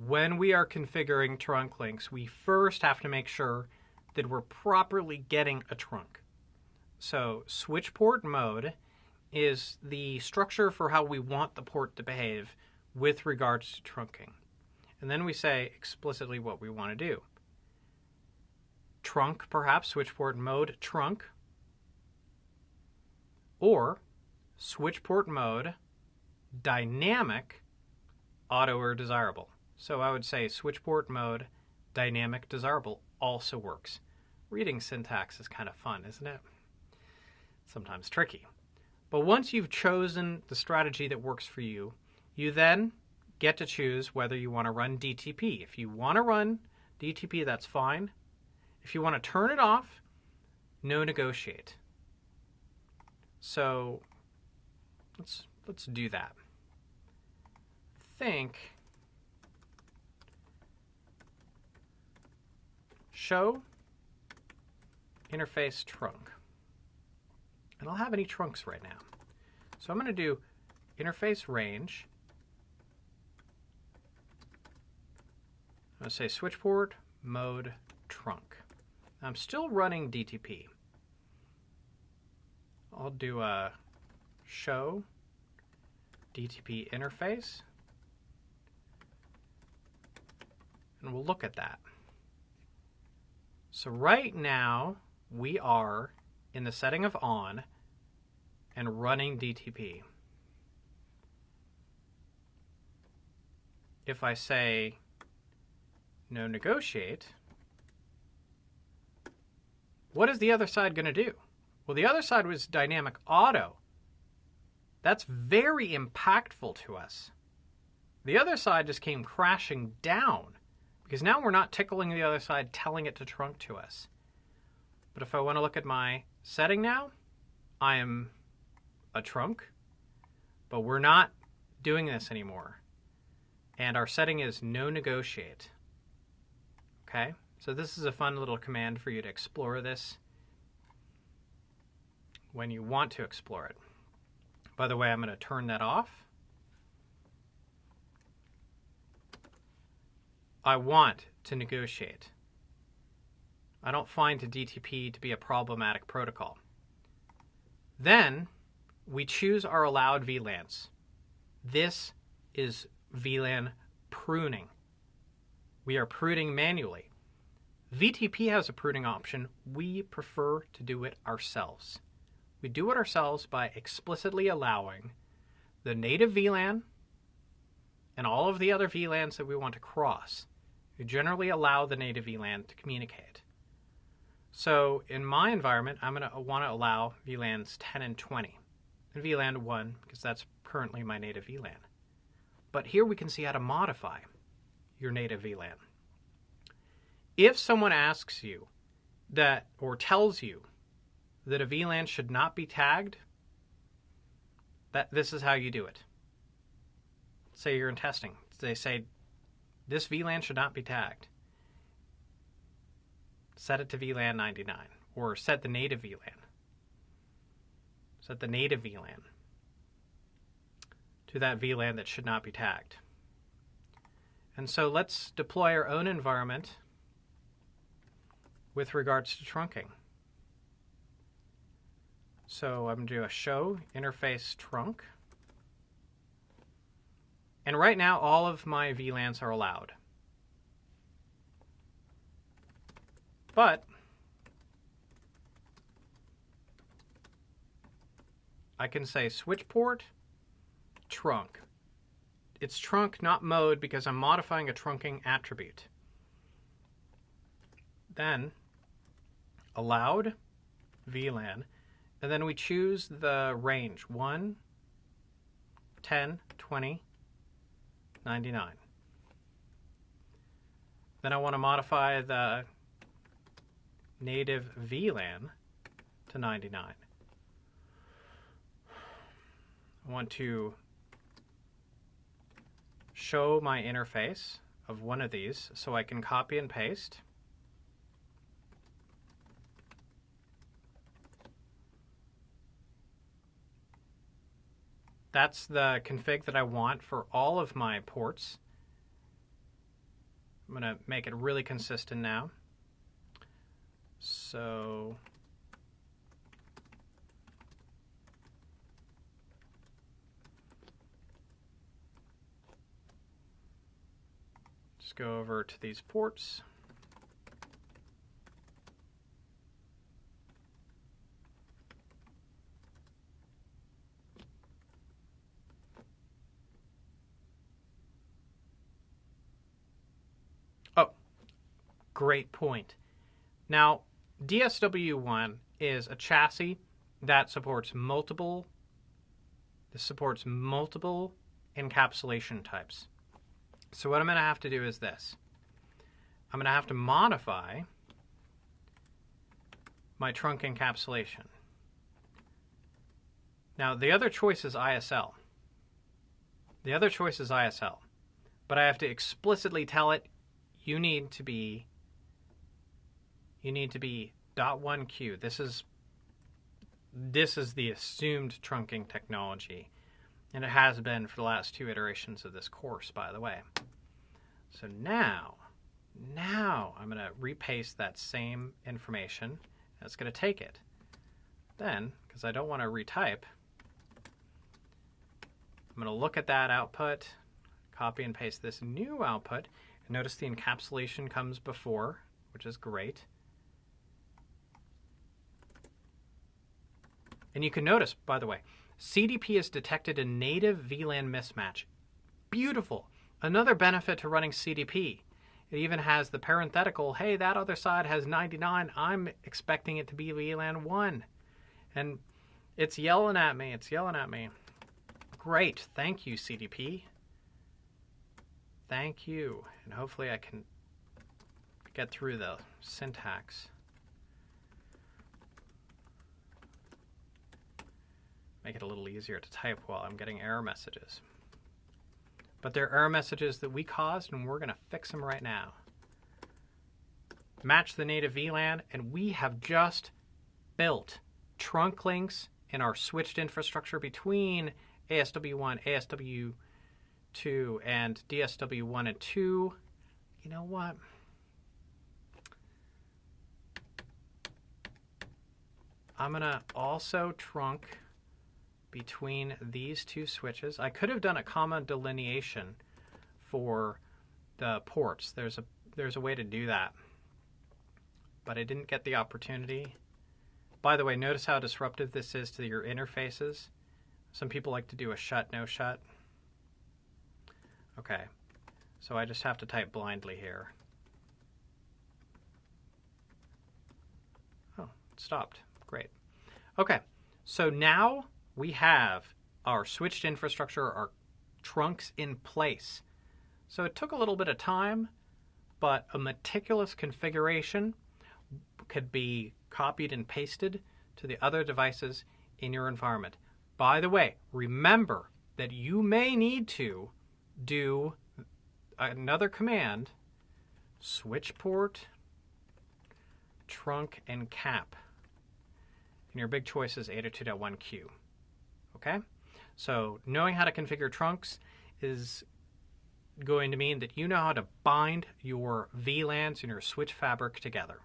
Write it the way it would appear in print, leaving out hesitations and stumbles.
when we are configuring trunk links, we first have to make sure that we're properly getting a trunk. So switch port mode is the structure for how we want the port to behave with regards to trunking. And then we say explicitly what we want to do. Trunk, perhaps, switch port mode trunk, or switch port mode dynamic auto or desirable. So I would say switch port mode dynamic desirable also works. Reading syntax is kind of fun, isn't it? Sometimes tricky. But once you've chosen the strategy that works for you, you then get to choose whether you want to run DTP. If you want to run DTP, that's fine. If you want to turn it off, no negotiate. So let's do that. I think show interface trunk. I don't have any trunks right now. So I'm going to do interface range. I'm going to say switch port mode trunk. I'm still running DTP. I'll do a show DTP interface. And we'll look at that. So right now, we are in the setting of on and running DTP. If I say no negotiate, what is the other side going to do? Well, the other side was dynamic auto. That's very impactful to us. The other side just came crashing down because now we're not tickling the other side, telling it to trunk to us. But if I want to look at my setting now, I am a trunk, but we're not doing this anymore. And our setting is no negotiate. Okay, so this is a fun little command for you to explore this when you want to explore it. By the way, I'm going to turn that off. I want to negotiate. I don't find DTP to be a problematic protocol. Then we choose our allowed VLANs. This is VLAN pruning. We are pruning manually. VTP has a pruning option. We prefer to do it ourselves. We do it ourselves by explicitly allowing the native VLAN and all of the other VLANs that we want to cross. We generally allow the native VLAN to communicate. So in my environment, I'm going to want to allow VLANs 10 and 20, and VLAN 1 because that's currently my native VLAN. But here we can see how to modify your native VLAN. If someone asks you that or tells you that a VLAN should not be tagged, this is how you do it. Say you're in testing. They say, this VLAN should not be tagged. Set it to VLAN 99, or set the native VLAN. Set the native VLAN to that VLAN that should not be tagged. And so let's deploy our own environment with regards to trunking. So I'm going to do a show interface trunk. And right now, all of my VLANs are allowed. But I can say switch port trunk. It's trunk, not mode, because I'm modifying a trunking attribute. Then allowed VLAN, and then we choose the range 1, 10, 20, 99. Then I want to modify the native VLAN to 99. I want to show my interface of one of these so I can copy and paste. That's the config that I want for all of my ports. I'm going to make it really consistent now. So just go over to these ports. Oh, great point. Now, DSW1 is a chassis that supports multiple encapsulation types. So what I'm going to have to do is this. I'm going to have to modify my trunk encapsulation. Now, the other choice is ISL. But I have to explicitly tell it you need to be .1Q. This is the assumed trunking technology, and it has been for the last 2 iterations of this course, by the way. So now I'm going to repaste that same information. It's going to take it. Then, because I don't want to retype, I'm going to look at that output, copy and paste this new output, and notice the encapsulation comes before, which is great. And you can notice, by the way, CDP has detected a native VLAN mismatch. Beautiful. Another benefit to running CDP. It even has the parenthetical, hey, that other side has 99. I'm expecting it to be VLAN 1. And it's yelling at me. Great. Thank you, CDP. Thank you. And hopefully I can get through the syntax. Make it a little easier to type while I'm getting error messages. But they're error messages that we caused, and we're going to fix them right now. Match the native VLAN, and we have just built trunk links in our switched infrastructure between ASW1, ASW2, and DSW1 and 2. You know what? I'm going to also trunk between these 2 switches. I could have done a comma delineation for the ports. There's a way to do that, but I didn't get the opportunity. By the way, notice how disruptive this is to your interfaces. Some people like to do a shut, no shut. Okay, so I just have to type blindly here. Oh, it stopped. Great. Okay, so now we have our switched infrastructure, our trunks in place. So it took a little bit of time, but a meticulous configuration could be copied and pasted to the other devices in your environment. By the way, remember that you may need to do another command, switch port, trunk, and cap. And your big choice is 802.1q. Okay? So knowing how to configure trunks is going to mean that you know how to bind your VLANs and your switch fabric together.